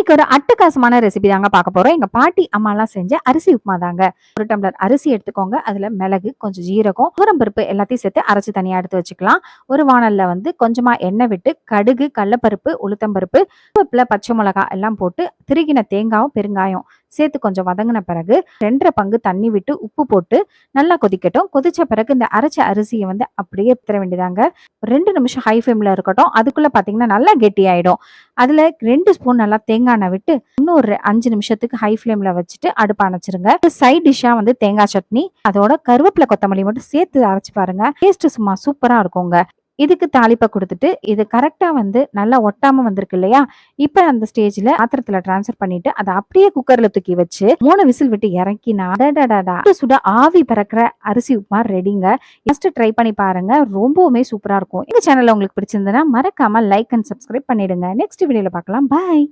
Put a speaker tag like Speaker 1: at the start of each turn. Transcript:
Speaker 1: இன்னைக்கு ஒரு அட்டகாசமான ரெசிபி தாங்க பார்க்க போறோம். எங்க பாட்டி அம்மாலாம் செஞ்ச அரிசி உப்புமா தாங்க. ஒரு டம்ளர் அரிசி எடுத்துக்கோங்க. அதுல மிளகு, கொஞ்சம் ஜீரகம், துவரம்பருப்பு எல்லாத்தையும் சேர்த்து அரைச்சு தனியா எடுத்து வச்சுக்கலாம். ஒரு வாணல்ல வந்து கொஞ்சமா எண்ணெய் விட்டு கடுகு, கடலப்பருப்பு, உளுத்தம்பருப்பு, கருவேப்பிலை, பச்சை மிளகாய் எல்லாம் போட்டு திருகின தேங்காயும் பெருங்காயம் சேர்த்து கொஞ்சம் வதங்கின பிறகு 2 பங்கு தண்ணி விட்டு உப்பு போட்டு நல்லா கொதிக்கட்டும். கொதிச்ச பிறகு இந்த அரைச்ச அரிசியை வந்து அப்படியே ஊத்த வேண்டியதாங்க. 2 நிமிஷம் ஹை ஃப்ளேம்ல இருக்கட்டும். அதுக்குள்ள பாத்தீங்கன்னா நல்லா கெட்டியாயிடும். அதுல 2 ஸ்பூன் நல்லா தேங்காய் எண்ணெய் விட்டு இன்னும் ஒரு 5 நிமிஷத்துக்கு ஹை ஃப்ளேம்ல வச்சுட்டு அடுப்பு அணைச்சிருங்க. சைட் டிஷ்ஷா வந்து தேங்காய் சட்னி, அதோட கருவேப்பிலை கொத்தமல்லி மட்டும் சேர்த்து அரைச்சு பாருங்க. டேஸ்ட் சும்மா சூப்பரா இருக்குங்க. இதுக்கு தாளிப்பை கொடுத்துட்டு இது கரெக்டா வந்து நல்லா ஒட்டாம வந்திருக்கு இல்லையா? இப்ப அந்த ஸ்டேஜ்ல பாத்திரத்துல டிரான்ஸ்ஃபர் பண்ணிட்டு அதை அப்படியே குக்கர்ல தூக்கி வச்சு 3 விசில் விட்டு இறக்கினா சுட ஆவி பறக்கிற அரிசி உப்புமா ரெடிங்க. ஃபர்ஸ்ட் ட்ரை பண்ணி பாருங்க. ரொம்பவுமே சூப்பரா இருக்கும். இந்த சேனல் உங்களுக்கு பிடிச்சிருந்ததுன்னா மறக்காம லைக் அண்ட் சப்ஸ்கிரைப் பண்ணிடுங்க. நெக்ஸ்ட் வீடியோல பார்க்கலாம். பாய்.